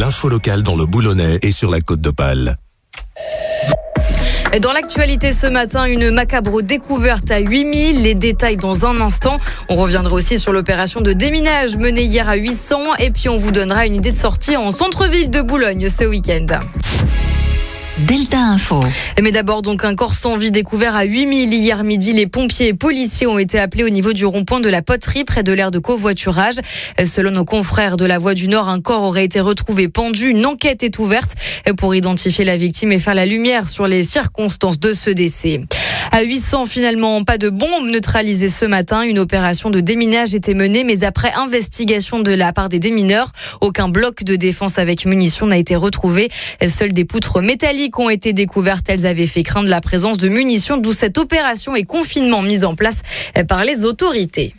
l'info locale dans le Boulonnais et sur la Côte d'Opale. Dans l'actualité ce matin, une macabre découverte à 8000. Les détails dans un instant. On reviendra aussi sur l'opération de déminage menée hier à 800. Et puis on vous donnera une idée de sortie en centre-ville de Boulogne ce week-end. Delta Info. Mais d'abord, donc, un corps sans vie découvert à 8000 hier midi. Les pompiers et policiers ont été appelés au niveau du rond-point de la Poterie, près de l'aire de covoiturage. Selon nos confrères de la Voix du Nord, un corps aurait été retrouvé pendu. Une enquête est ouverte pour identifier la victime et faire la lumière sur les circonstances de ce décès. À 800, finalement, pas de bombe neutralisée ce matin. Une opération de déminage était menée, mais après investigation de la part des démineurs, aucun bloc de défense avec munitions n'a été retrouvé. Seules des poutres métalliques ont été découvertes. Elles avaient fait craindre la présence de munitions, d'où cette opération et confinement mise en place par les autorités.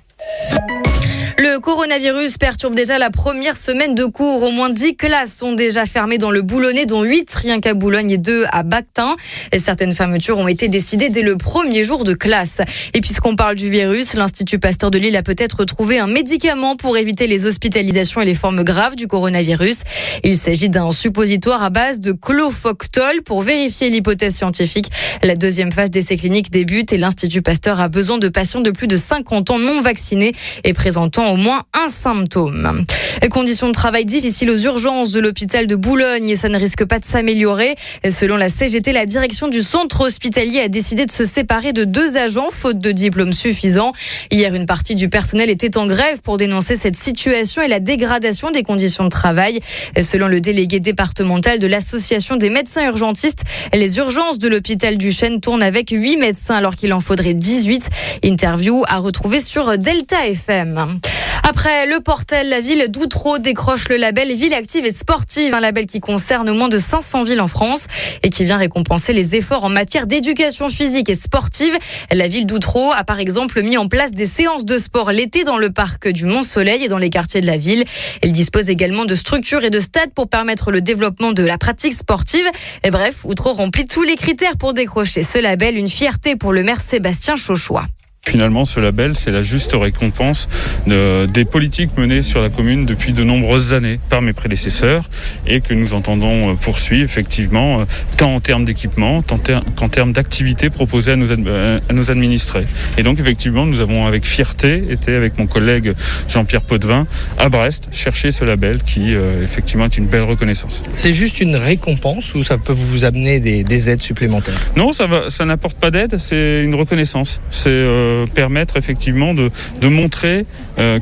Le coronavirus perturbe déjà la première semaine de cours. Au moins 10 classes sont déjà fermées dans le Boulonnais, dont 8 rien qu'à Boulogne et 2 à Bactin. Certaines fermetures ont été décidées dès le premier jour de classe. Et puisqu'on parle du virus, l'Institut Pasteur de Lille a peut-être trouvé un médicament pour éviter les hospitalisations et les formes graves du coronavirus. Il s'agit d'un suppositoire à base de clofoctol pour vérifier l'hypothèse scientifique. La deuxième phase d'essai clinique débute et l'Institut Pasteur a besoin de patients de plus de 50 ans non vaccinés et présentant au moins un symptôme. Conditions de travail difficiles aux urgences de l'hôpital de Boulogne et ça ne risque pas de s'améliorer. Selon la CGT, la direction du centre hospitalier a décidé de se séparer de 2 agents faute de diplôme suffisant. Hier, une partie du personnel était en grève pour dénoncer cette situation et la dégradation des conditions de travail. Selon le délégué départemental de l'association des médecins urgentistes, les urgences de l'hôpital du Chêne tournent avec 8 médecins alors qu'il en faudrait 18. Interview à retrouver sur Delta FM. Après le Portel, la ville d'Outreau décroche le label Ville active et sportive, un label qui concerne moins de 500 villes en France et qui vient récompenser les efforts en matière d'éducation physique et sportive. La ville d'Outreau a par exemple mis en place des séances de sport l'été dans le parc du Mont-Soleil et dans les quartiers de la ville. Elle dispose également de structures et de stades pour permettre le développement de la pratique sportive. Et bref, Outreau remplit tous les critères pour décrocher ce label, une fierté pour le maire Sébastien Chauchois. Finalement, ce label, c'est la juste récompense des politiques menées sur la commune depuis de nombreuses années par mes prédécesseurs et que nous entendons poursuivre effectivement, tant en termes d'équipement qu'en termes d'activités proposées à nos administrés. Et donc effectivement, nous avons avec fierté été avec mon collègue Jean-Pierre Potvin à Brest chercher ce label qui effectivement est une belle reconnaissance. C'est juste une récompense ou ça peut vous amener des aides supplémentaires ? Non, ça n'apporte pas d'aide, c'est une reconnaissance. C'est permettre effectivement de montrer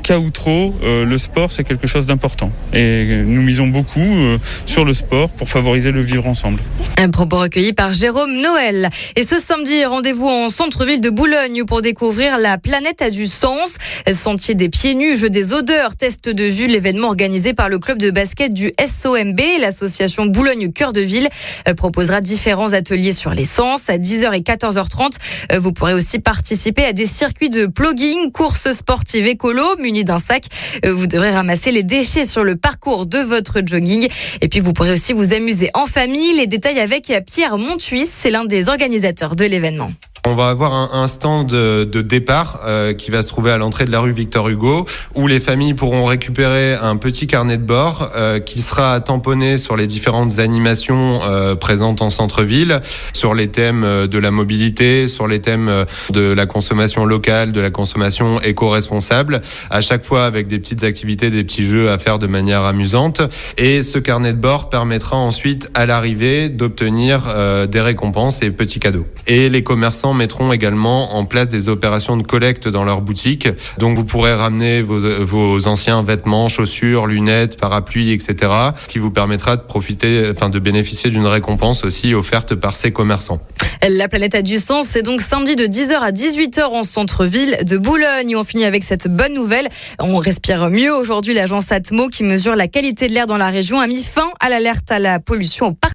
qu'à Outreau, le sport c'est quelque chose d'important. Et nous misons beaucoup sur le sport pour favoriser le vivre ensemble. Un propos recueilli par Jérôme Noël. Et ce samedi, rendez-vous en centre-ville de Boulogne pour découvrir La planète a du sens. Sentier des pieds nus, jeu des odeurs, test de vue, l'événement organisé par le club de basket du SOMB. L'association Boulogne Cœur de Ville proposera différents ateliers sur les sens à 10h et 14h30. Vous pourrez aussi participer à des circuits de plogging, courses sportives écolo, munis d'un sac. Vous devrez ramasser les déchets sur le parcours de votre jogging. Et puis vous pourrez aussi vous amuser en famille. Les détails avec Pierre Montuis, c'est l'un des organisateurs de l'événement. On va avoir un stand de départ qui va se trouver à l'entrée de la rue Victor Hugo où les familles pourront récupérer un petit carnet de bord qui sera tamponné sur les différentes animations présentes en centre-ville, sur les thèmes de la mobilité, sur les thèmes de la consommation locale, de la consommation éco-responsable, à chaque fois avec des petites activités, des petits jeux à faire de manière amusante. Et ce carnet de bord permettra ensuite à l'arrivée d'obtenir des récompenses et petits cadeaux. Et les commerçants mettront également en place des opérations de collecte dans leur boutique. Donc vous pourrez ramener vos anciens vêtements, chaussures, lunettes, parapluies, etc. Ce qui vous permettra de bénéficier d'une récompense aussi offerte par ces commerçants. La planète a du sens, c'est donc samedi de 10h à 18h en centre-ville de Boulogne. On finit avec cette bonne nouvelle. On respire mieux aujourd'hui. L'agence Atmo qui mesure la qualité de l'air dans la région a mis fin à l'alerte à la pollution au parc.